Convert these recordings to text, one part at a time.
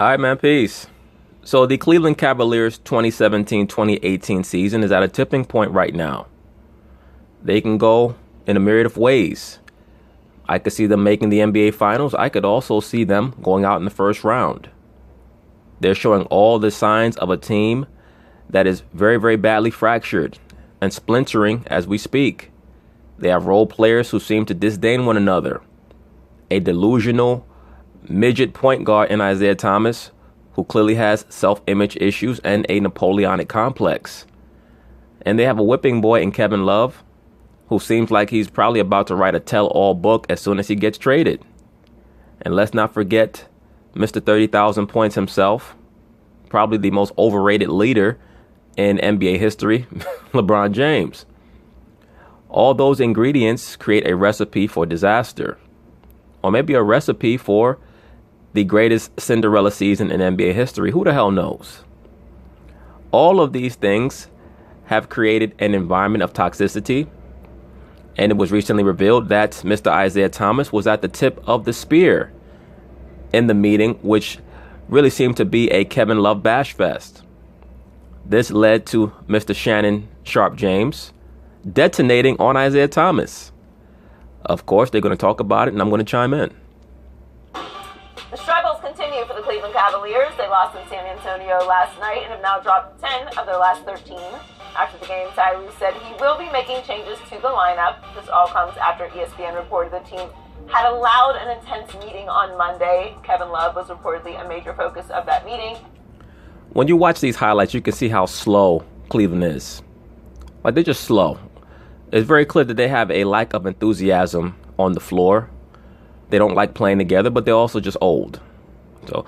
All right, man, peace. So the Cleveland Cavaliers 2017-2018 season is at a tipping point right now. They can go in a myriad of ways. I could see them making the NBA Finals. I could also see them going out in the first round. They're showing all the signs of a team that is very, very badly fractured and splintering as we speak. They have role players who seem to disdain one another. A delusional midget point guard in Isaiah Thomas, who clearly has self-image issues and a Napoleonic complex. And they have a whipping boy in Kevin Love, who seems like he's probably about to write a tell-all book as soon as he gets traded. And let's not forget Mr. 30,000 points himself, probably the most overrated leader in NBA history, LeBron James. All those ingredients create a recipe for disaster, or maybe a recipe for the greatest Cinderella season in NBA history. Who the hell knows? All of these things have created an environment of toxicity, and it was recently revealed that Mr. Isaiah Thomas was at the tip of the spear in the meeting, which really seemed to be a Kevin Love bash fest. This led to Mr. Shannon Sharpe James detonating on Isaiah Thomas. Of course, they're going to talk about it, and I'm going to chime in. The struggles continue for the Cleveland Cavaliers. They lost in San Antonio last night and have now dropped 10 of their last 13. After the game, Tyrese said he will be making changes to the lineup. This all comes after ESPN reported the team had a loud and intense meeting on Monday. Kevin Love was reportedly a major focus of that meeting. When you watch these highlights, you can see how slow Cleveland is. Like, they're just slow. It's very clear that they have a lack of enthusiasm on the floor. They don't like playing together, but they're also just old. So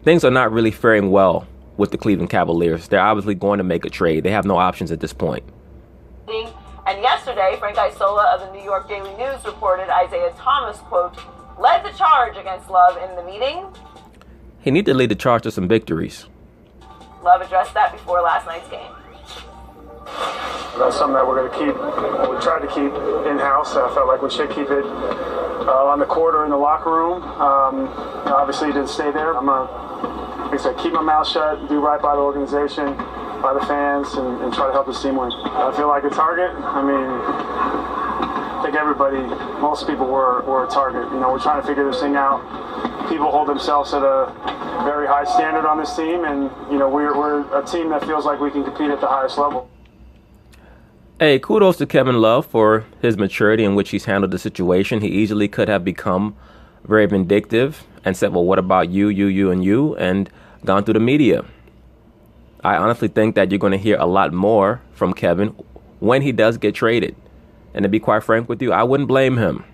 things are not really faring well with the Cleveland Cavaliers. They're obviously going to make a trade. They have no options at this point. And yesterday, Frank Isola of the New York Daily News reported Isaiah Thomas, quote, led the charge against Love in the meeting. He needed to lead the charge to some victories. Love addressed that before last night's game. That's something that we're going to keep, we tried to keep in-house. I felt like we should keep it on the court or in the locker room. Obviously, it didn't stay there. I'm going to, like I said, keep my mouth shut, do right by the organization, by the fans, and try to help this team win. I feel like a target. I mean, I think everybody, most people were a target. You know, we're trying to figure this thing out. People hold themselves at a very high standard on this team, and, you know, we're a team that feels like we can compete at the highest level. Hey, kudos to Kevin Love for his maturity in which he's handled the situation. He easily could have become very vindictive and said, well, what about you, and you, and gone through the media. I honestly think that you're going to hear a lot more from Kevin when he does get traded. And to be quite frank with you, I wouldn't blame him.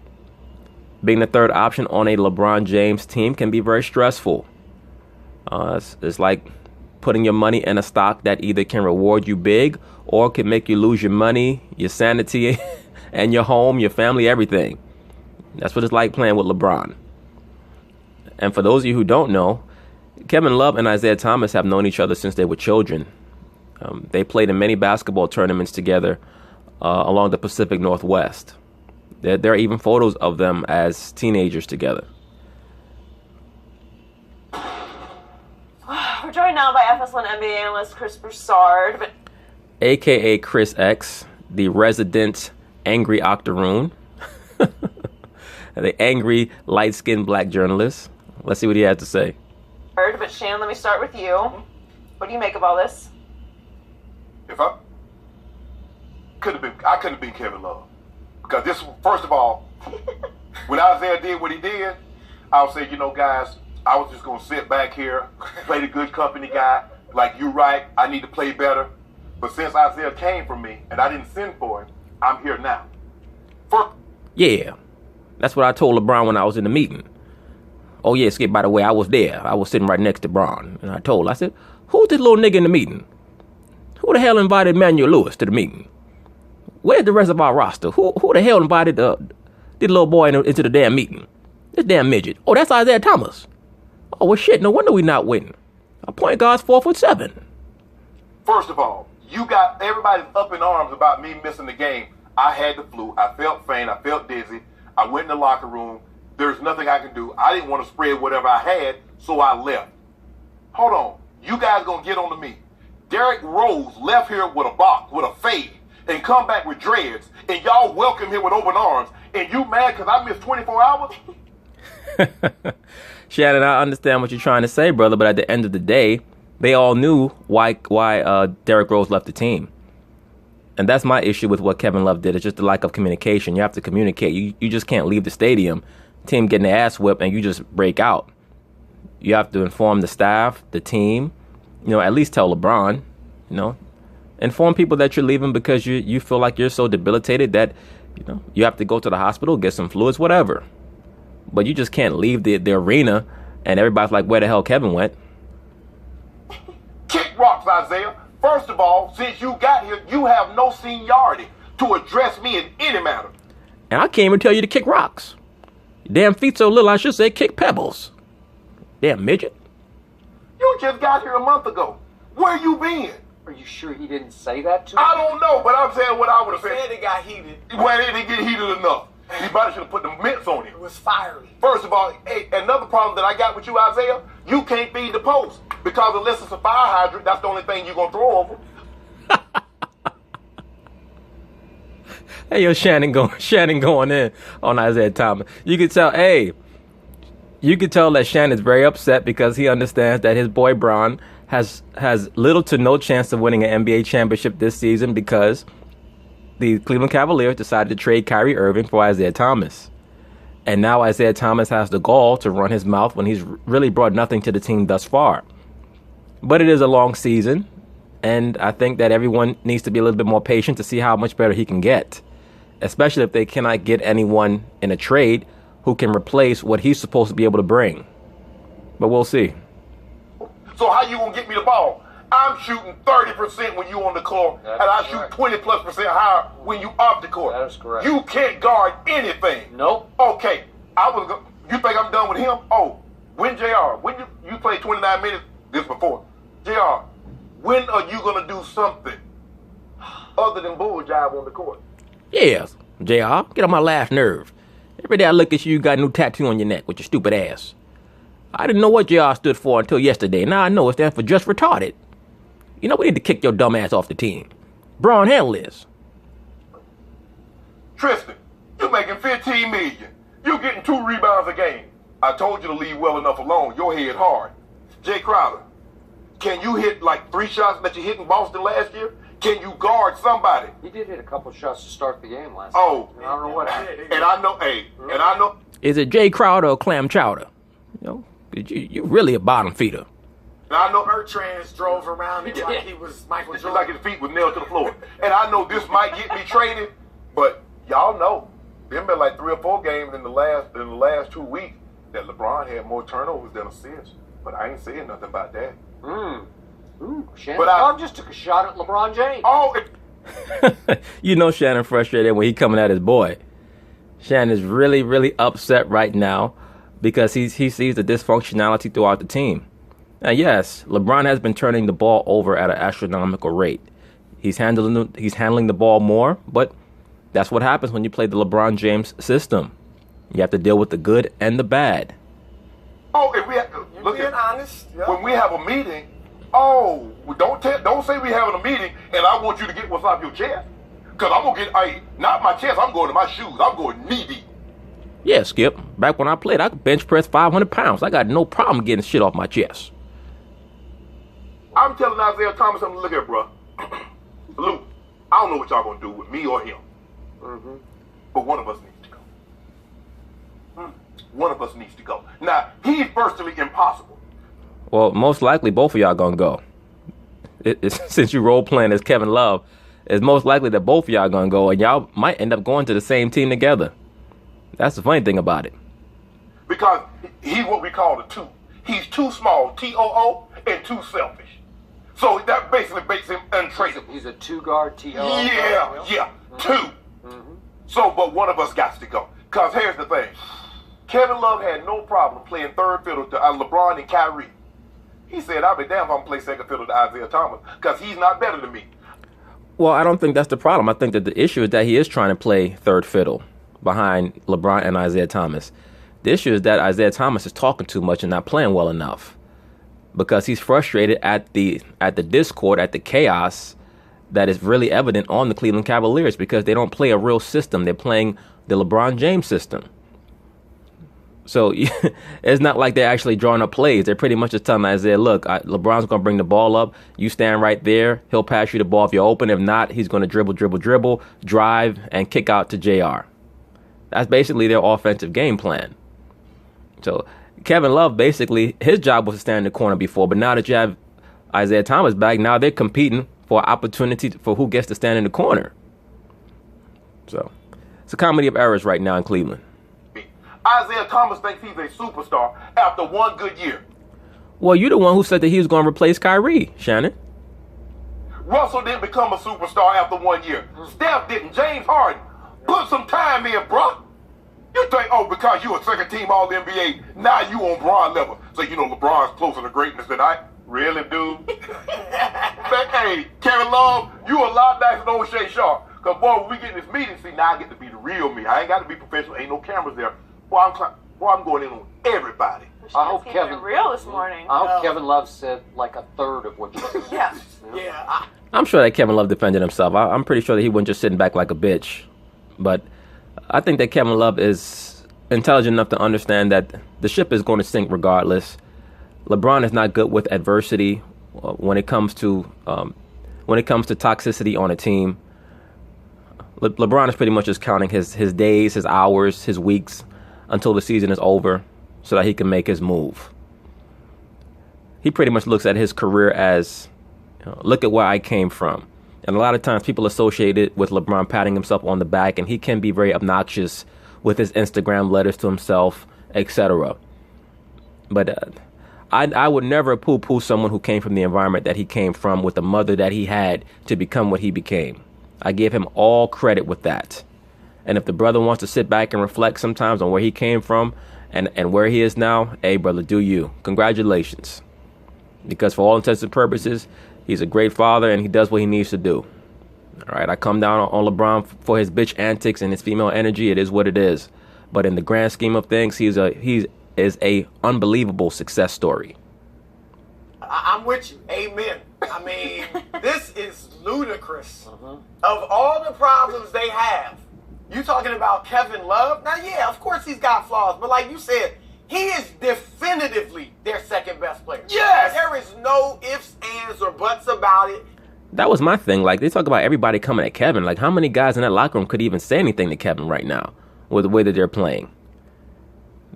Being the third option on a LeBron James team can be very stressful. It's like putting your money in a stock that either can reward you big or can make you lose your money, your sanity, and your home, your family, everything. That's what it's like playing with LeBron. And for those of you who don't know, Kevin Love and Isaiah Thomas have known each other since they were children. They played in many basketball tournaments together along the Pacific Northwest. There are even photos of them as teenagers together. We're joined now by FS1 NBA analyst Chris Broussard. A.K.A. Chris X, the resident angry octoroon. The angry, light-skinned black journalist. Let's see what he has to say. But Shannon, let me start with you. What do you make of all this? I couldn't have been Kevin Love. Because this, first of all, when Isaiah did what he did, I would say, you know, guys, I was just going to sit back here, play the good company guy. Like, you're right, I need to play better. But since Isaiah came from me and I didn't send for him, I'm here now. Yeah, that's what I told LeBron when I was in the meeting. Oh, yeah, Skip, by the way, I was there. I was sitting right next to Bron. And I said, who's this little nigga in the meeting? Who the hell invited Manuel Lewis to the meeting? Where's the rest of our roster? Who the hell invited this little boy into the damn meeting? This damn midget. Oh, that's Isaiah Thomas. Oh, well, shit, no wonder we not winning. Our point guard's 4'7". First of all, you got everybody's up in arms about me missing the game. I had the flu. I felt faint. I felt dizzy. I went in the locker room. There's nothing I can do. I didn't want to spread whatever I had, so I left. hold on. You guys gonna get on to me. Derrick Rose left here with a box, with a fade, and come back with dreads, and y'all welcome him with open arms, and you mad because I missed 24 hours? Shannon, I understand what you're trying to say, brother, but at the end of the day, they all knew why Derrick Rose left the team. And that's my issue with what Kevin Love did. It's just the lack of communication. You have to communicate. You just can't leave the stadium, team getting their ass whipped, and you just break out. You have to inform the staff, the team, at least tell LeBron, inform people that you're leaving because you feel like you're so debilitated that, you have to go to the hospital, get some fluids, whatever. But you just can't leave the arena and everybody's like, where the hell Kevin went? Kick rocks, Isaiah. First of all, since you got here, you have no seniority to address me in any matter. And I can't even tell you to kick rocks. Your damn feet so little, I should say kick pebbles. Damn midget. You just got here a month ago. Where you been? Are you sure he didn't say that to you? I don't know, but I'm saying what I would have said. He said it got heated. Well, it didn't get heated enough. He probably should have put the mitts on him. It was fiery. First of all, hey, another problem that I got with you, Isaiah, you can't feed the post. Because unless it's a fire hydrant, that's the only thing you're going to throw over. Hey, yo, Shannon going in on Isaiah Thomas. You could tell that Shannon's very upset because he understands that his boy Bron has little to no chance of winning an NBA championship this season because the Cleveland Cavaliers decided to trade Kyrie Irving for Isaiah Thomas. And now Isaiah Thomas has the gall to run his mouth when he's really brought nothing to the team thus far. But it is a long season, and I think that everyone needs to be a little bit more patient to see how much better he can get, especially if they cannot get anyone in a trade who can replace what he's supposed to be able to bring. But we'll see. So how you going to get me the ball? I'm shooting 30% when you on the court, That's and I correct. shoot 20+% higher when you off the court. That is correct. You can't guard anything. Nope. Okay, you think I'm done with him? Oh, when JR, when you played 29 minutes this before. JR, when are you going to do something other than bull jive on the court? Yes, JR, get on my last nerve. Every day I look at you, you got a new tattoo on your neck with your stupid ass. I didn't know what JR stood for until yesterday. Now I know it stands for just retarded. We need to kick your dumb ass off the team. Braun, handle this. Tristan, you making $15 million. You getting 2 rebounds a game. I told you to leave well enough alone. Your head hard. Jay Crowder, can you hit like 3 shots that you hit in Boston last year? Can you guard somebody? He did hit a couple shots to start the game last Oh. night. I don't know what happened. And I know, Is it Jay Crowder or Clam Chowder? You really a bottom feeder. and I know, Bertrand drove around it like he was Michael it's Jordan. like his feet was nailed to the floor. And I know this might get me traded, but y'all know, there been like 3 or 4 games in the last 2 weeks that LeBron had more turnovers than assists. But I ain't saying nothing about that. Ooh, Shannon But I- Sharpe just took a shot at LeBron James. Oh, Shannon frustrated when he coming at his boy. Shannon's really, really upset right now because he sees the dysfunctionality throughout the team. Now, yes, LeBron has been turning the ball over at an astronomical rate. He's handling the ball more, but that's what happens when you play the LeBron James system. You have to deal with the good and the bad. if we look Being at honest. Yeah. when we have a meeting, don't say we having a meeting and I want you to get what's off your chest. Because I'm going to get, not my chest, I'm going to my shoes. I'm going knee deep. Yeah, Skip. Back when I played, I could bench press 500 pounds. I got no problem getting shit off my chest. I'm telling Isaiah Thomas something to look at, bro. Luke, I don't know what y'all going to do with me or him. But one of us needs to go. One of us needs to go. Now, he's virtually impossible. Well, most likely both of y'all gonna go. Since you role playing as Kevin Love, it's most likely that both of y'all gonna go, and y'all might end up going to the same team together. That's the funny thing about it. Because he's what we call the 2. He's too small, T-O-O, and too selfish. So that basically makes him untraceable. He's a 2-guard TO. Yeah, 2. So, but one of us got to go. Because here's the thing. Kevin Love had no problem playing third fiddle to LeBron and Kyrie. He said, I'll be damned if I'm going to play second fiddle to Isaiah Thomas because he's not better than me. Well, I don't think that's the problem. I think that the issue is that he is trying to play third fiddle behind LeBron and Isaiah Thomas. The issue is that Isaiah Thomas is talking too much and not playing well enough. because he's frustrated at the discord, at the chaos that is really evident on the Cleveland Cavaliers, because they don't play a real system. They're playing the LeBron James system. So it's not like they're actually drawing up plays. They're pretty much just telling Isaiah, look, LeBron's going to bring the ball up. You stand right there. He'll pass you the ball if you're open. If not, he's going to dribble, drive, and kick out to JR. That's basically their offensive game plan. So Kevin Love, basically, his job was to stand in the corner before, but now that you have Isaiah Thomas back, now they're competing for opportunity for who gets to stand in the corner. So it's a comedy of errors right now in Cleveland. Isaiah Thomas thinks he's a superstar after one good year. Well, you're the one who said that he was going to replace Kyrie, Shannon. Russell didn't become a superstar after 1 year. Steph didn't. James Harden. Put some time in, bro. You think, because you a second team All-NBA, now you on Bron level. So, LeBron's closer to greatness than I. Really, dude? Hey, Kevin Love, you a lot nicer than old Sharpe. Because, boy, when we get in this meeting, see, now I get to be the real me. I ain't got to be professional. Ain't no cameras there. Boy, I'm going in on everybody. I hope Kevin real this morning. I hope Kevin Love said like a third of what you said. Yeah. I'm sure that Kevin Love defended himself. I'm pretty sure that he wasn't just sitting back like a bitch. But I think that Kevin Love is intelligent enough to understand that the ship is going to sink regardless. LeBron is not good with adversity when it comes to toxicity on a team. LeBron is pretty much just counting his days, his hours, his weeks until the season is over so that he can make his move. He pretty much looks at his career as, look at where I came from. And a lot of times people associate it with LeBron patting himself on the back, and he can be very obnoxious with his Instagram letters to himself, etc. But I would never poo-poo someone who came from the environment that he came from, with the mother that he had to become what he became. I give him all credit with that. And if the brother wants to sit back and reflect sometimes on where he came from and where he is now, hey, brother, do you. Congratulations. Because for all intents and purposes, he's a great father and he does what he needs to do. All right, I come down on LeBron for his bitch antics and his female energy. It is what it is. But in the grand scheme of things, he is a unbelievable success story. I'm with you. Amen. I mean, this is ludicrous. Of all the problems they have, you talking about Kevin Love? Now, yeah, of course he's got flaws, but like you said, he is definitively their second best player. Yes! There is no ifs, ands, or buts about it. That was my thing. Like, they talk about everybody coming at Kevin. Like, how many guys in that locker room could even say anything to Kevin right now with the way that they're playing?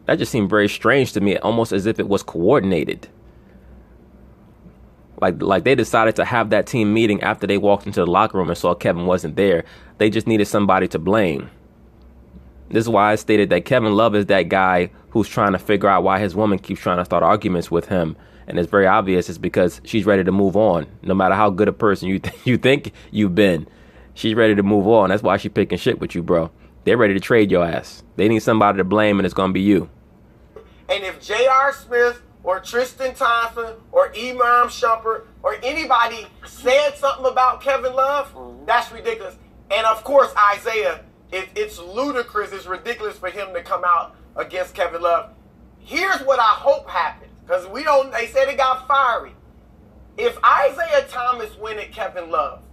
That just seemed very strange to me, almost as if it was coordinated. Like they decided to have that team meeting after they walked into the locker room and saw Kevin wasn't there. They just needed somebody to blame. This is why I stated that Kevin Love is that guy who's trying to figure out why his woman keeps trying to start arguments with him. And it's very obvious it's because she's ready to move on. No matter how good a person you think you've been, she's ready to move on. That's why she's picking shit with you, bro. They're ready to trade your ass. They need somebody to blame, and it's going to be you. And if J.R. Smith or Tristan Thompson or Imam Shumpert or anybody said something about Kevin Love, that's ridiculous. And of course, Isaiah, it's ludicrous, it's ridiculous for him to come out against Kevin Love. Here's what I hope happens, because they said it got fiery. If Isaiah Thomas win at Kevin Love,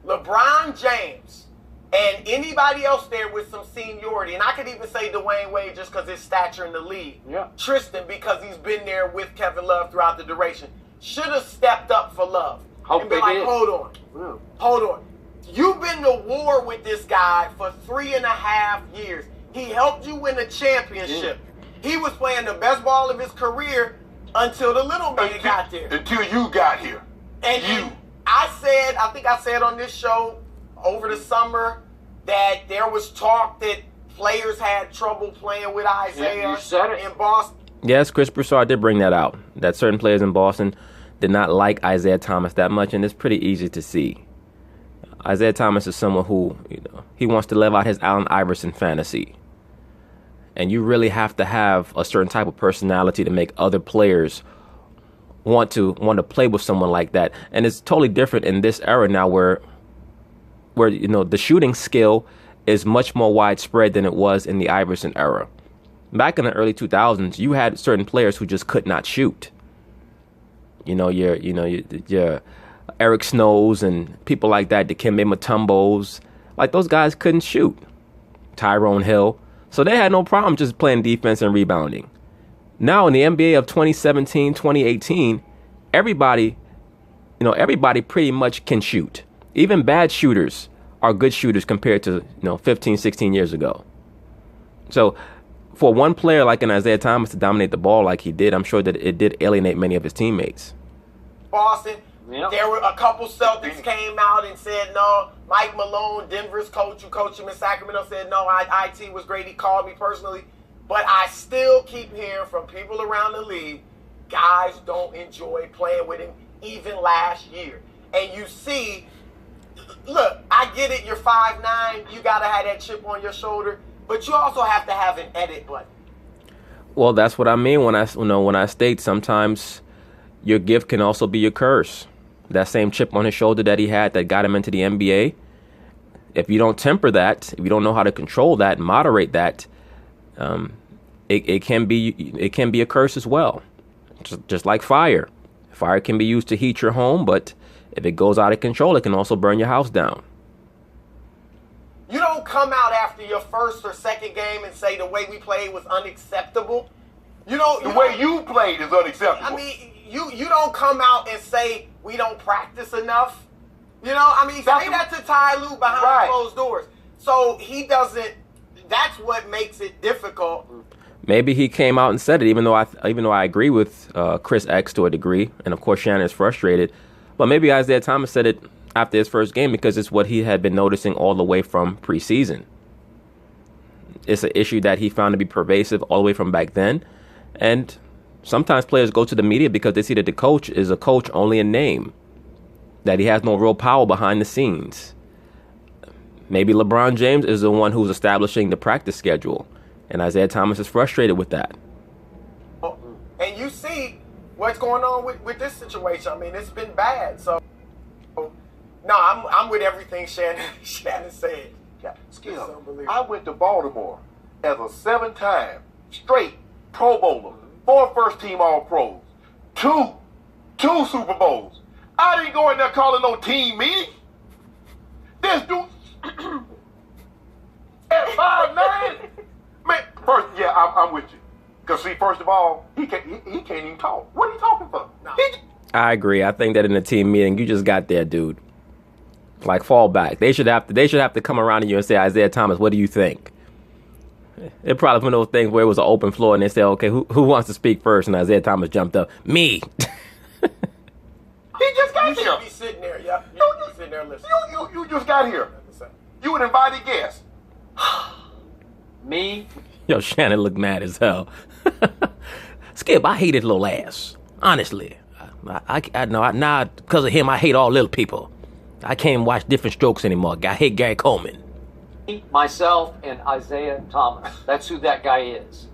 LeBron James, and anybody else there with some seniority, and I could even say Dwayne Wade just because his stature in the league. Yeah. Tristan, because he's been there with Kevin Love throughout the duration, should have stepped up for Love. Hope and be they like, did. hold on. You've been to war with this guy for 3.5 years. He helped you win a championship. He was playing the best ball of his career until the little man got there. Until you got here. And I think I said on this show over the summer that there was talk that players had trouble playing with Isaiah you said it. in Boston. Yes, Chris Broussard did bring that out, that certain players in Boston did not like Isaiah Thomas that much, and it's pretty easy to see. Isaiah Thomas is someone who, he wants to live out his Allen Iverson fantasy. And you really have to have a certain type of personality to make other players want to play with someone like that. And it's totally different in this era now where the shooting skill is much more widespread than it was in the Iverson era. Back in the early 2000s, you had certain players who just could not shoot. your Eric Snows and people like that, Dikembe Mutombos. Like, those guys couldn't shoot. Tyrone Hill. So they had no problem just playing defense and rebounding. Now in the NBA of 2017, 2018, everybody pretty much can shoot. Even bad shooters are good shooters compared to 15, 16 years ago. So for one player like an Isaiah Thomas to dominate the ball like he did, I'm sure that it did alienate many of his teammates. Boston, Yep. there were a couple Celtics came out and said no. Mike Malone, Denver's coach who coached him in Sacramento, said no, IT was great. He called me personally. But I still keep hearing from people around the league, guys don't enjoy playing with him even last year. And you see, look, I get it, you're 5'9", you got to have that chip on your shoulder, but you also have to have an edit button. Well, that's what I mean when I state sometimes your gift can also be your curse. That same chip on his shoulder that he had that got him into the NBA, if you don't temper that, if you don't know how to control that, moderate that, it can be a curse as well. Just like fire. Fire can be used to heat your home, but if it goes out of control, it can also burn your house down. You don't come out after your first or second game and say the way we played was unacceptable. The way you played is unacceptable. I mean, you don't come out and say we don't practice enough. Say that to Ty Lue behind closed doors. So he doesn't. That's what makes it difficult. Maybe he came out and said it, even though I agree with Chris X to a degree, and of course Shannon is frustrated. But maybe Isaiah Thomas said it after his first game because it's what he had been noticing all the way from preseason. It's an issue that he found to be pervasive all the way from back then. And sometimes players go to the media because they see that the coach is a coach only in name, that he has no real power behind the scenes. Maybe LeBron James is the one who's establishing the practice schedule, and Isaiah Thomas is frustrated with that. And you see what's going on with this situation. I mean, it's been bad. So, no, I'm with everything Shannon said. Skip, I went to Baltimore as a 7-time straight Pro Bowler, 4 first-team All-Pros, 2 Super Bowls. I didn't go in there calling no team meeting. This dude at 5'9", man. First, yeah, I'm with you. Cause see, first of all, he can't even talk. What are you talking for? No. I agree. I think that in a team meeting, you just got there, dude. Like, fall back. They should have to come around to you and say, Isaiah Thomas, what do you think? It probably one of those things where it was an open floor and they say, okay, who wants to speak first? And Isaiah Thomas jumped up. Me. He just got here. You should be sitting there, yeah. You should be sitting there listening. You just got here. You an invited guest. Me? Yo, Shannon looked mad as hell. Skip, I hate his little ass. Honestly. I know, now because of him, I hate all little people. I can't watch Different Strokes anymore. I hate Gary Coleman. Myself and Isaiah Thomas. That's who that guy is.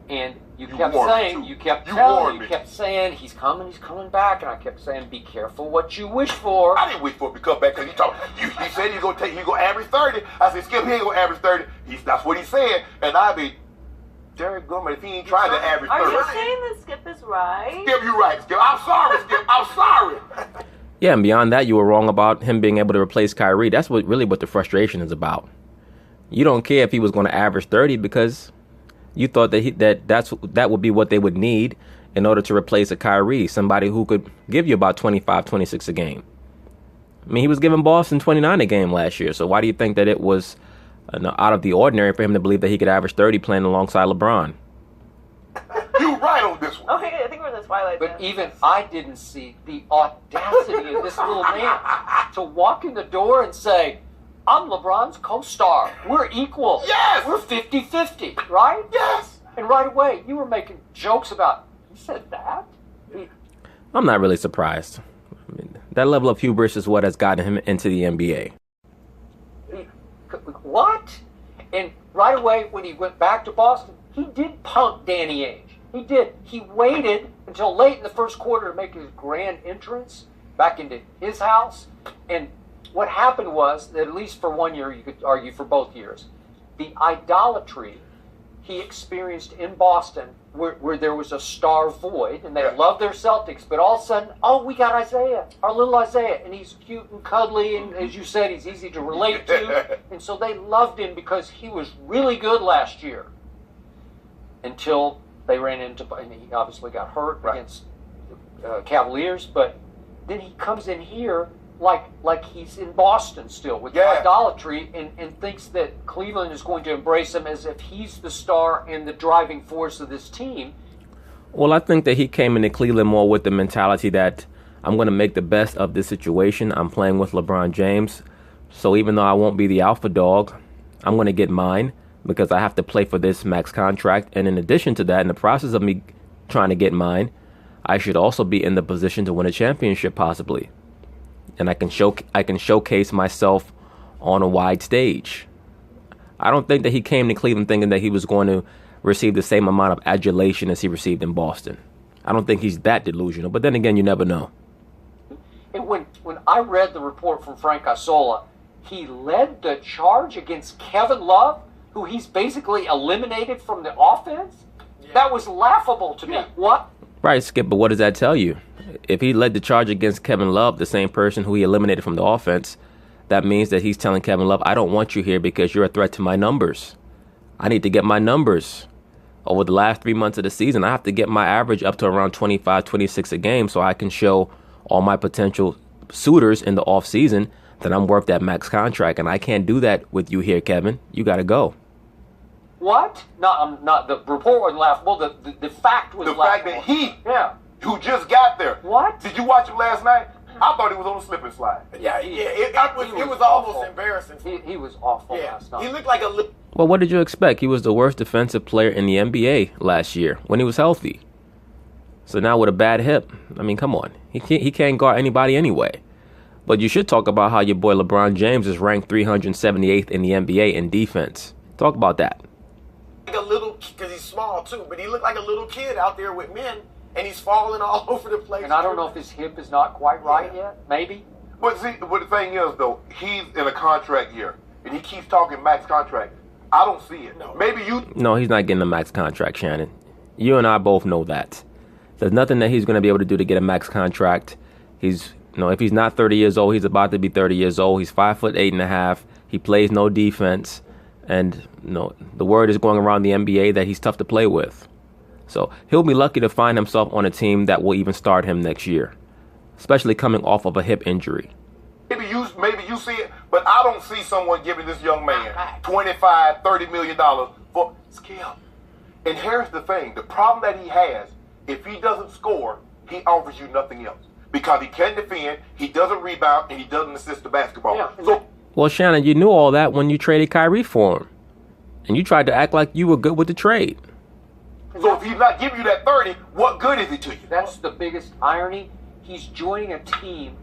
And you kept saying he's coming back, and I kept saying be careful what you wish for. I didn't wish for him to come back because he said he's gonna average 30. I said, Skip, he ain't gonna average 30. That's what he said, and I be Derek Goodman if he ain't trying to average 30. Are you saying that Skip is right? Skip, you right, Skip. I'm sorry, Skip. I'm sorry. Yeah, and beyond that, you were wrong about him being able to replace Kyrie. That's what the frustration is about. You don't care if he was going to average 30 because you thought that would be what they would need in order to replace a Kyrie, somebody who could give you about 25, 26 a game. I mean, he was giving Boston 29 a game last year, so why do you think that it was out of the ordinary for him to believe that he could average 30 playing alongside LeBron? You right on this one. Okay, I think we're in the twilight. But even I didn't see the audacity of this little man to walk in the door and say, I'm LeBron's co-star. We're equal. Yes! We're 50-50, right? Yes! And right away, you were making jokes about, he said that? I'm not really surprised. I mean, that level of hubris is what has gotten him into the NBA. What? And right away, when he went back to Boston, he did punk Danny Ainge. He did. He waited until late in the first quarter to make his grand entrance back into his house. And what happened was that, at least for 1 year, you could argue for both years, the idolatry he experienced in Boston where there was a star void, and they loved their Celtics, but all of a sudden, oh, we got Isaiah, our little Isaiah, and he's cute and cuddly, and as you said, he's easy to relate to, and so they loved him because he was really good last year. Until they ran into, and he obviously got hurt against Cavaliers, but then he comes in here like he's in Boston still with idolatry and thinks that Cleveland is going to embrace him as if he's the star and the driving force of this team. Well, I think that he came into Cleveland more with the mentality that I'm going to make the best of this situation. I'm playing with LeBron James, so even though I won't be the alpha dog, I'm going to get mine because I have to play for this max contract. And in addition to that, in the process of me trying to get mine, I should also be in the position to win a championship possibly. And I can showcase myself on a wide stage. I don't think that he came to Cleveland thinking that he was going to receive the same amount of adulation as he received in Boston. I don't think he's that delusional, but then again, you never know. And when I read the report from Frank Isola, he led the charge against Kevin Love, who he's basically eliminated from the offense. That was laughable to me. What? Right, Skip, but what does that tell you? If he led the charge against Kevin Love, the same person who he eliminated from the offense, that means that he's telling Kevin Love, I don't want you here because you're a threat to my numbers. I need to get my numbers. Over the last 3 months of the season, I have to get my average up to around 25, 26 a game so I can show all my potential suitors in the offseason that I'm worth that max contract. And I can't do that with you here, Kevin. You got to go. What? Not the report wasn't laughable. The fact was laughable. The fact that who just got there. What? Did you watch him last night? I thought he was on a slip and slide. It was almost embarrassing. He was awful last night. He looked like a little... Well, what did you expect? He was the worst defensive player in the NBA last year when he was healthy. So now with a bad hip, I mean, come on. He can't guard anybody anyway. But you should talk about how your boy LeBron James is ranked 378th in the NBA in defense. Talk about that. Like a little, because he's small too, but he looked like a little kid out there with men, and he's falling all over the place. And I don't know if his hip is not quite right yet. Maybe. But see, what the thing is, though, he's in a contract year, and he keeps talking max contract. I don't see it. No. Maybe you... No, he's not getting a max contract, Shannon. You and I both know that. There's nothing that he's going to be able to do to get a max contract. He's, if he's not 30 years old, he's about to be 30 years old. He's 5'8.5". He plays no defense. And the word is going around the NBA that he's tough to play with. So he'll be lucky to find himself on a team that will even start him next year, especially coming off of a hip injury. Maybe you see it, but I don't see someone giving this young man $25, $30 million for skill. And here's the thing. The problem that he has, if he doesn't score, he offers you nothing else. Because he can't defend, he doesn't rebound, and he doesn't assist the basketball. Yeah. Well, Shannon, you knew all that when you traded Kyrie for him. And you tried to act like you were good with the trade. So if he's not giving you that 30, what good is it to you? That's the biggest irony. He's joining a team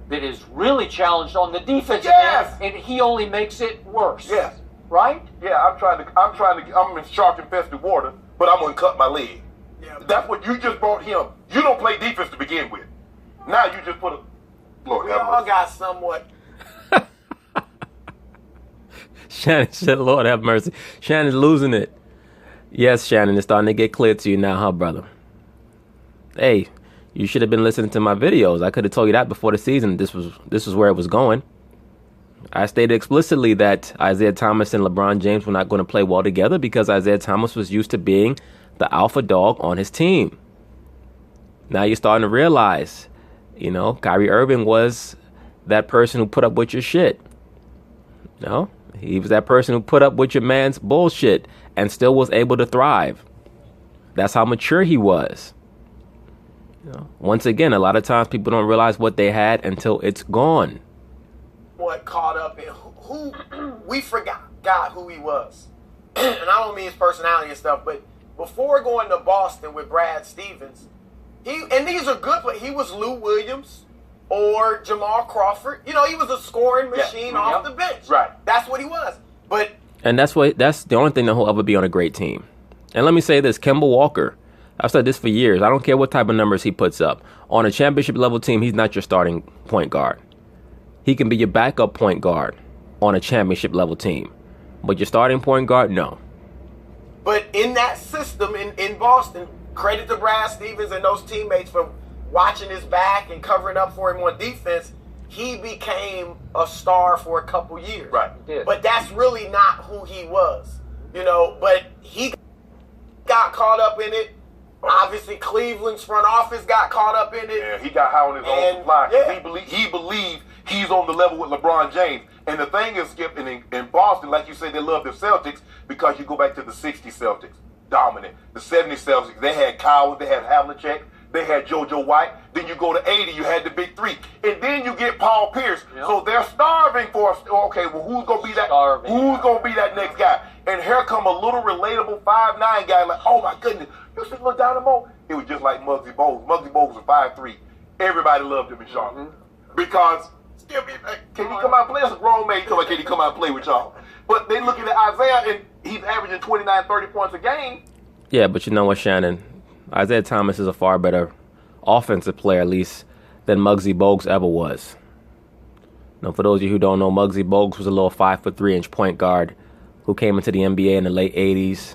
that is really challenged on the defensive end, and he only makes it worse. Yes. Right? Yeah, I'm in shark-infested water, but I'm going to cut my leg. Yeah, that's what you just brought him. You don't play defense to begin with. Now you just put a... Lord, we all got somewhat... Shannon said, Lord have mercy. Shannon's losing it. Yes, Shannon, it's starting to get clear to you now, huh, brother? Hey, you should have been listening to my videos. I could have told you that before the season. This was where it was going. I stated explicitly that Isaiah Thomas and LeBron James were not going to play well together because Isaiah Thomas was used to being the alpha dog on his team. Now you're starting to realize, Kyrie Irving was that person who put up with your shit. He was that person who put up with your man's bullshit and still was able to thrive. That's how mature he was. Once again, a lot of times people don't realize what they had until it's gone. What caught up in who we forgot who he was. And I don't mean his personality and stuff, but before going to Boston with Brad Stevens, these are good players. He was Lou Williams or Jamal Crawford. He was a scoring machine off the bench. Right. That's what he was. And that's the only thing that he'll ever be on a great team. And let me say this, Kemba Walker, I've said this for years. I don't care what type of numbers he puts up. On a championship level team, he's not your starting point guard. He can be your backup point guard on a championship level team. But your starting point guard, no. But in that system in Boston, credit to Brad Stevens and those teammates for watching his back and covering up for him on defense. He became a star for a couple years. Right. But that's really not who he was. But he got caught up in it. Obviously, Cleveland's front office got caught up in it. Yeah, he got high on his own supply. He believed he's on the level with LeBron James. And the thing is, Skip, in Boston, like you said, they love the Celtics because you go back to the 60 Celtics, dominant. The 70 Celtics, they had Coward, they had Havlicek, they had JoJo White. Then you go to 80, you had the big three. And then you get Paul Pierce. Yep. So they're starving for us. Okay, well, who's going to be that? Who's going to be that next guy? And here come a little relatable 5'9" guy like, oh my goodness, you see little Dynamo? It was just like Muggsy Bogues. Muggsy Bogues was 5'3". Everybody loved him in Sharpe. Because, can he come out and play? That's a grown man. Can he come out and play with y'all? But they looking at Isaiah, and he's averaging 29, 30 points a game. Yeah, but you know what, Shannon? Isaiah Thomas is a far better offensive player, at least, than Muggsy Bogues ever was. Now, for those of you who don't know, Muggsy Bogues was a little 5'3" point guard who came into the NBA in the late 80s.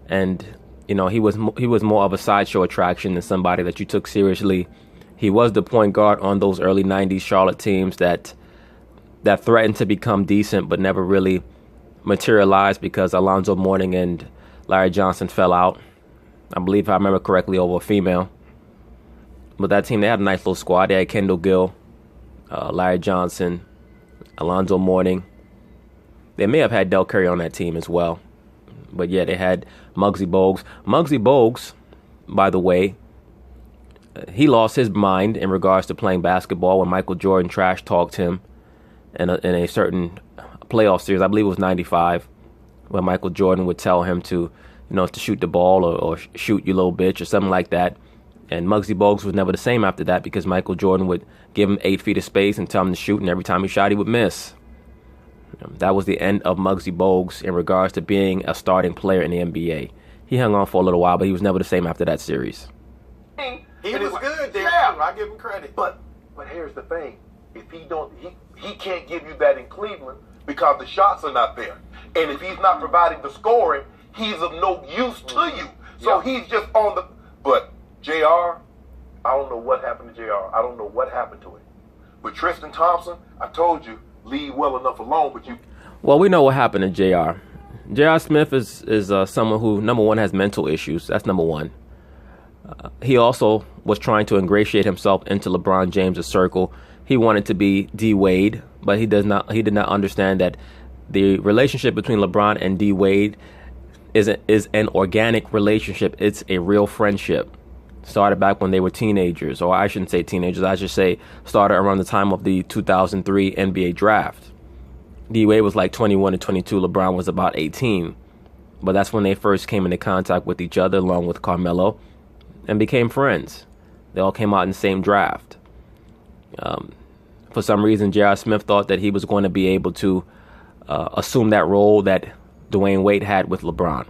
And, he was more of a sideshow attraction than somebody that you took seriously. He was the point guard on those early 90s Charlotte teams that threatened to become decent but never really materialized because Alonzo Mourning and Larry Johnson fell out. I believe, if I remember correctly, over a female. But that team, they had a nice little squad. They had Kendall Gill, Larry Johnson, Alonzo Mourning. They may have had Del Curry on that team as well. But yeah, they had Muggsy Bogues. Muggsy Bogues, by the way, he lost his mind in regards to playing basketball when Michael Jordan trash-talked him in a certain playoff series. I believe it was 95, where Michael Jordan would tell him to shoot the ball or shoot, you little bitch, or something like that. And Muggsy Bogues was never the same after that because Michael Jordan would give him 8 feet of space and tell him to shoot, and every time he shot, he would miss. That was the end of Muggsy Bogues in regards to being a starting player in the NBA. He hung on for a little while, but he was never the same after that series. He was good there. Yeah. I give him credit. But here's the thing. If he can't give you that in Cleveland because the shots are not there. And if he's not providing the scoring, he's of no use to you. So he's just on the... But JR, I don't know what happened to JR. I don't know what happened to him. But Tristan Thompson, I told you, leave well enough alone, but you... Well, we know what happened to JR. J.R. Smith is someone who, number one, has mental issues. That's number one. He also was trying to ingratiate himself into LeBron James' circle. He wanted to be D. Wade, but he did not understand that the relationship between LeBron and D. Wade is an organic relationship. It's a real friendship. Started back when they were teenagers, or I shouldn't say teenagers, I should say started around the time of the 2003 NBA draft. D. Wade was like 21 and 22. LeBron was about 18. But that's when they first came into contact with each other, along with Carmelo, and became friends. They all came out in the same draft. For some reason, J.R. Smith thought that he was going to be able to assume that role that Dwayne Wade had with LeBron.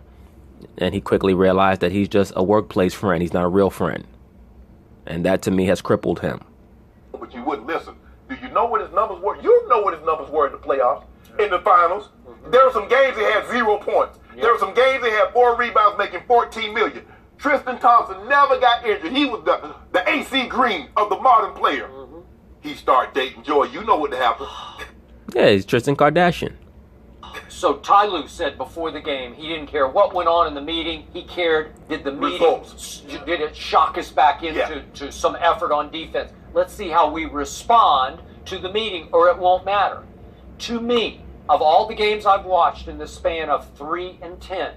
And he quickly realized that he's just a workplace friend. He's not a real friend. And that, to me, has crippled him. But you wouldn't listen. Do you know what his numbers were? You know what his numbers were in the playoffs, in the finals. There were some games he had 0 points. There were some games he had 4 rebounds, making $14 million. Tristan Thompson never got injured. He was the AC Green of the modern player. He started dating Joy. You know what happened. Yeah, he's Tristan Kardashian. So Ty Lue said before the game he didn't care what went on in the meeting. He cared, did the meeting, did it shock us back into to some effort on defense. Let's see how we respond to the meeting, or it won't matter. To me, of all the games I've watched in the span of 3 and 10,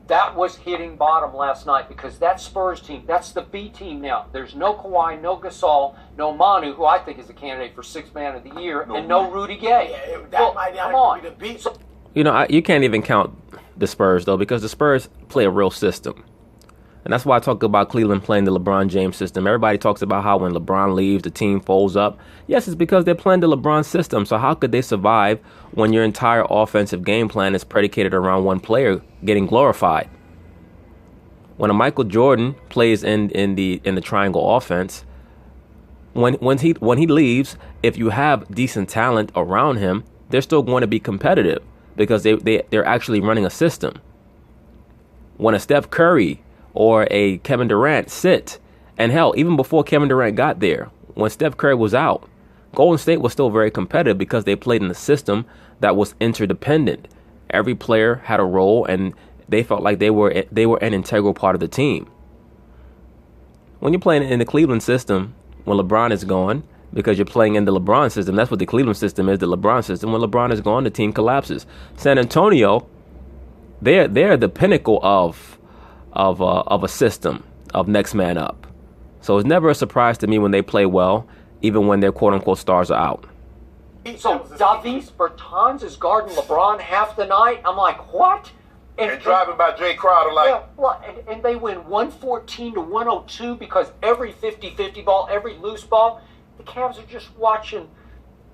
that was hitting bottom last night, because that Spurs team, that's the B team now. There's no Kawhi, no Gasol, no Manu, who I think is a candidate for 6th Man of the Year, and no Rudy Gay. Come on. Be the beat. You know, you can't even count the Spurs, though, because the Spurs play a real system. And that's why I talk about Cleveland playing the LeBron James system. Everybody talks about how when LeBron leaves, the team folds up. Yes, it's because they're playing the LeBron system. So how could they survive when your entire offensive game plan is predicated around one player getting glorified? When a Michael Jordan plays in the triangle offense, when he leaves, if you have decent talent around him, they're still going to be competitive because they're actually running a system. when a Steph Curry or a Kevin Durant sit, and hell, even before Kevin Durant got there, when Steph Curry was out, Golden State was still very competitive because they played in a system that was interdependent. Every player had a role, and they felt like they were an integral part of the team. When you're playing in the Cleveland system, when LeBron is gone, because you're playing in the LeBron system, that's what the Cleveland system is, the LeBron system. When LeBron is gone, the team collapses. San Antonio, they're the pinnacle of a system of next man up. So it's never a surprise to me when they play well, even when their quote-unquote stars are out. So Davis Bertans is guarding LeBron half the night. I'm like, what? And driving by Jay Crowder like... Yeah, well, and they win 114 to 102 because every 50-50 ball, every loose ball, the Cavs are just watching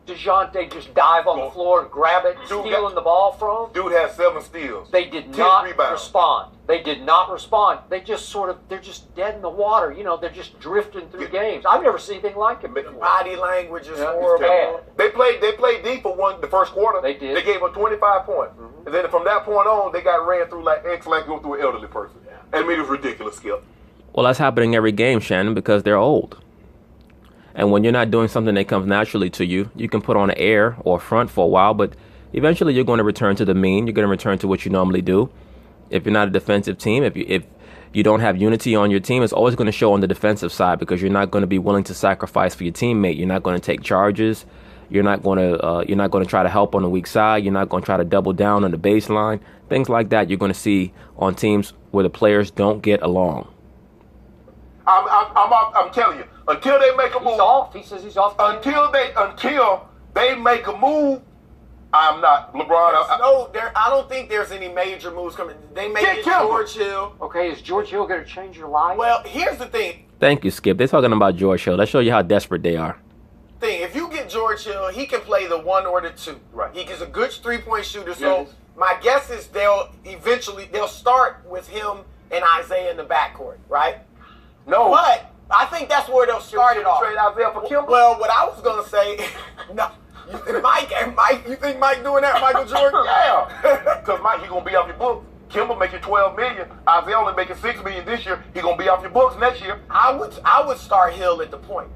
DeJounte just dive on the floor and grab it, stealing the ball from him. Dude has 7 steals. They did not respond. They did not respond. They just they're just dead in the water. You know, they're just drifting through games. I've never seen anything like it before. Body language is horrible. They played deep for the first quarter. They did. They gave up 25 points. Mm-hmm. And then from that point on, they got ran through like going through an elderly person. Yeah. And I mean, it was ridiculous, Skip. Well, that's happening every game, Shannon, because they're old. And when you're not doing something that comes naturally to you, you can put on an air or front for a while, but eventually you're going to return to the mean. You're going to return to what you normally do. If you're not a defensive team, if you don't have unity on your team, it's always going to show on the defensive side because you're not going to be willing to sacrifice for your teammate. You're not going to take charges. You're not going to try to help on the weak side. You're not going to try to double down on the baseline. Things like that you're going to see on teams where the players don't get along. I'm telling you, until they make a move. He's off. He says he's off. Until they make a move, I'm not LeBron. I don't think there's any major moves coming. They made it George Hill. Okay, is George Hill going to change your life? Well, here's the thing. Thank you, Skip. They're talking about George Hill. That shows you how desperate they are. If you get George Hill, he can play the 1 or the 2. Right. He is a good 3-point shooter. So my guess is they'll start with him and Isaiah in the backcourt, right? No. But I think that's where they'll start it off. Trade Isaiah for Kimber? Well, what I was gonna say, no. Mike, you think Mike doing that, Michael Jordan? Yeah. Because Mike, he gonna be off your books. Kimber making $12 million. Isaiah only making $6 million this year. He gonna be off your books next year. I would start Hill at the point.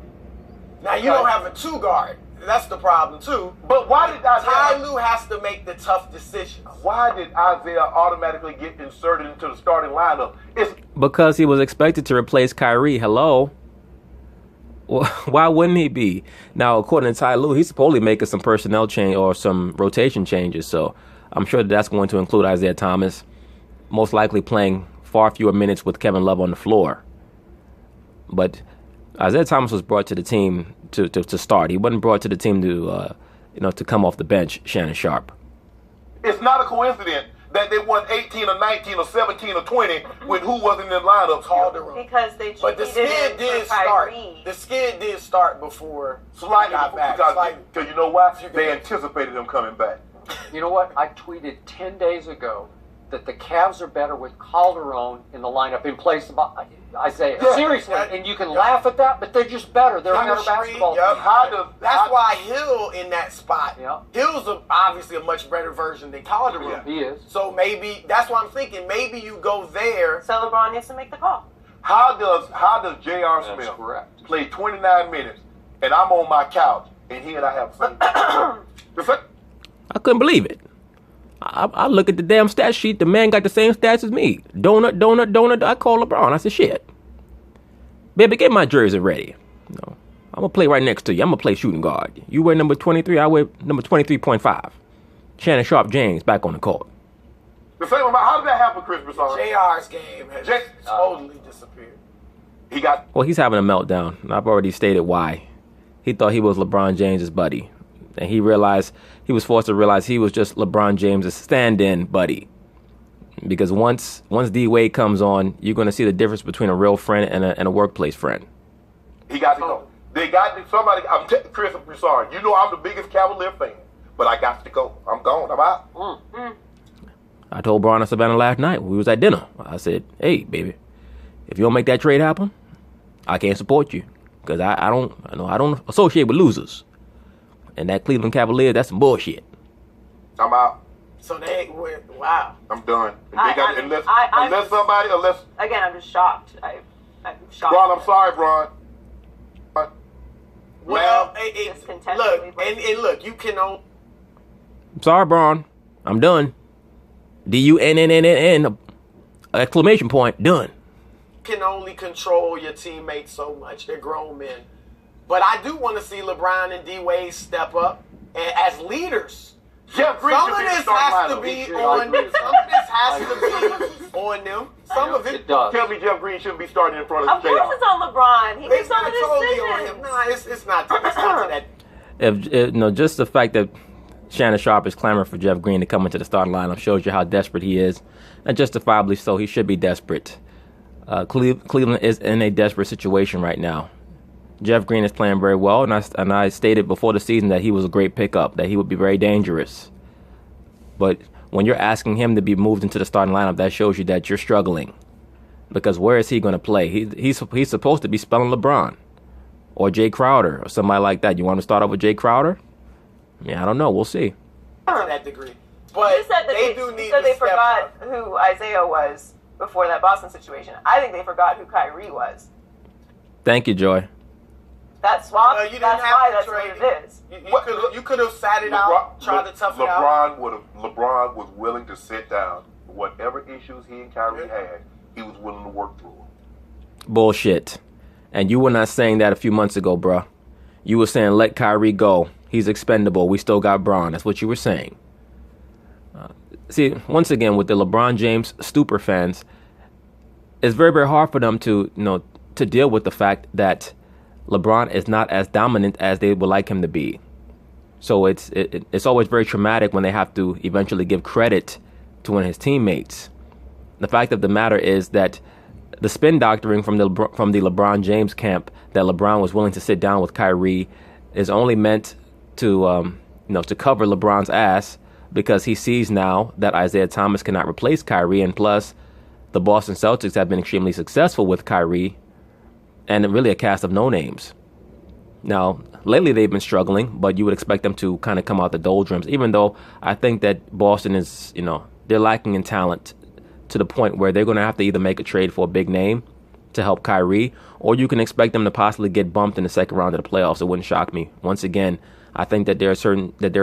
Now you don't have a 2 guard. That's the problem too. But why did Ty Lue has to make the tough decisions? Why did Isaiah automatically get inserted into the starting lineup? It's because he was expected to replace Kyrie. Hello. Well, why wouldn't he be? Now, according to Ty Lue, he's supposedly making some personnel change or some rotation changes. So I'm sure that's going to include Isaiah Thomas, most likely playing far fewer minutes with Kevin Love on the floor. But Isaiah Thomas was brought to the team to start. He wasn't brought to the team to come off the bench, Shannon Sharpe. It's not a coincidence that they won 18 or 19 or 17 or 20 when who wasn't in the lineup? Calderon. Because they But the skid did start. The skid did start before Slightly got back. because you know why? They anticipated him coming back. You know what? I tweeted 10 days ago that the Cavs are better with Calderon in the lineup in place of Isaiah. Yeah. Seriously, and you can laugh at that, but they're just better. They're a better basketball team. That's why Hill in that spot. Yeah. Hill's obviously a much better version than Calderon. Yeah. He is. So maybe that's why I'm thinking. Maybe you go there. So LeBron needs to make the call. How does J.R. That's Smith correct. play 29 minutes and I'm on my couch and he and I have the same? I couldn't believe it. I look at the damn stat sheet. The man got the same stats as me. Donut. I call LeBron. I said, shit. Baby, get my jersey ready. No, I'm going to play right next to you. I'm going to play shooting guard. You wear number 23. I wear number 23.5. Shannon Sharpe James back on the court. The same amount. How did that happen, Chris Broussard? JR's game has totally disappeared. He's having a meltdown. I've already stated why. He thought he was LeBron James's buddy. And he was forced to realize he was just LeBron James's stand-in buddy. Because once D-Wade comes on, you're going to see the difference between a real friend and a workplace friend. He got to go. They got somebody. Chris Broussard. You know I'm the biggest Cavalier fan, but I got to go. I'm gone. I'm out. I told Brian and Savannah last night when we was at dinner. I said, "Hey, baby, if you don't make that trade happen, I can't support you because I don't associate with losers." And that Cleveland Cavaliers, that's some bullshit. I'm out. So Wow. I'm done. And I- they got I mean, unless I'm unless just- somebody unless Again, I'm just shocked. I'm shocked. Bron, I'm sorry, Bron. Well, Just look, contextually, and look, you can only I'm sorry, Braun. I'm done. DUNNNN exclamation point. Done. control your teammates so much. They're grown men. But I do want to see LeBron and D Wade step up and as leaders. Jeff Green Some should of be the this starting has to lineup. be should. on. Some of this has to be on them. Some of It does. Tell me Jeff Green shouldn't be starting in front Of of course, JR. it's on LeBron. He makes It's all not the totally on decisions. him. Nah, it's not. It's not to that. If just the fact that Shannon Sharpe is clamoring for Jeff Green to come into the starting lineup shows you how desperate he is, and justifiably so. He should be desperate. Cleveland is in a desperate situation right now. Jeff Green is playing very well, and I stated before the season that he was a great pickup, that he would be very dangerous. But when you're asking him to be moved into the starting lineup, that shows you that you're struggling. Because where is he going to play? He's supposed to be spelling LeBron or Jay Crowder or somebody like that. You want to start off with Jay Crowder? Yeah, I don't know. We'll see. To that degree. But You said that they they, do need you said to they step forgot up. who Isaiah was before that Boston situation. I think they forgot who Kyrie was. Thank you, Joy. That swap, You didn't that's have why to that's trade what it is. You could have sat it out, tried to tough it out. LeBron was willing to sit down. Whatever issues he and Kyrie had, he was willing to work through them. Bullshit. And you were not saying that a few months ago, bruh. You were saying, let Kyrie go. He's expendable. We still got Braun. That's what you were saying. See, once again, with the LeBron James stupor fans, it's very, very hard for them to, to deal with the fact that LeBron is not as dominant as they would like him to be. So it's always very traumatic when they have to eventually give credit to one of his teammates. The fact of the matter is that the spin doctoring from the LeBron James camp that LeBron was willing to sit down with Kyrie is only meant to to cover LeBron's ass, because he sees now that Isaiah Thomas cannot replace Kyrie, and plus the Boston Celtics have been extremely successful with Kyrie and really a cast of no names. Now, lately they've been struggling, but you would expect them to kind of come out the doldrums, even though I think that Boston is, they're lacking in talent to the point where they're going to have to either make a trade for a big name to help Kyrie, or you can expect them to possibly get bumped in the second round of the playoffs. It wouldn't shock me. Once again, I think that there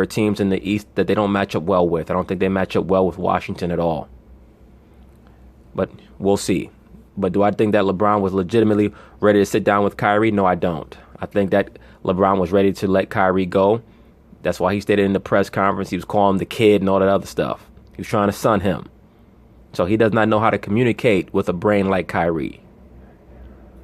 are teams in the East that they don't match up well with. I don't think they match up well with Washington at all. But we'll see. But do I think that LeBron was legitimately ready to sit down with Kyrie? No, I don't. I think that LeBron was ready to let Kyrie go. That's why he stated in the press conference he was calling him the kid and all that other stuff. He was trying to sun him. So he does not know how to communicate with a brain like Kyrie.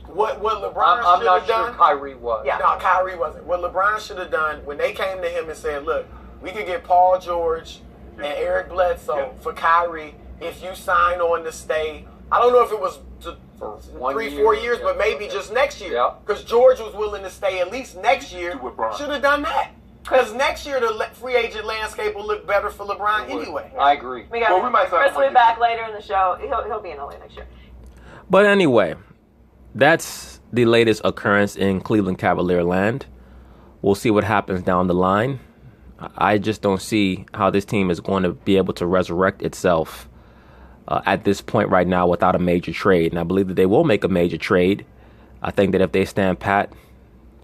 What LeBron I'm should not have sure done? Kyrie was. Yeah. No, Kyrie wasn't. What LeBron should have done when they came to him and said, "Look, we could get Paul George and Eric Bledsoe for Kyrie if you sign on to stay." I don't know if it was For 3, 1 4 year, years, yeah. but maybe just next year. Yeah. Because George was willing to stay at least next year. With LeBron. Should have done that. Because next year the free agent landscape will look better for LeBron It would. anyway. I agree. We got Well, we might sign Chris him will for be back this later in the show. He'll be in LA next year. But anyway, that's the latest occurrence in Cleveland Cavalier land. We'll see what happens down the line. I just don't see how this team is going to be able to resurrect itself at this point right now without a major trade. And I believe that they will make a major trade. I think that if they stand pat,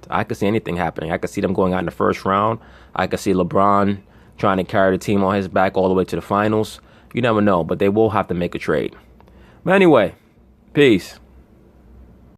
I could see anything happening. I could see them going out in the first round. I could see LeBron trying to carry the team on his back all the way to the finals. You never know, but they will have to make a trade. But anyway, peace.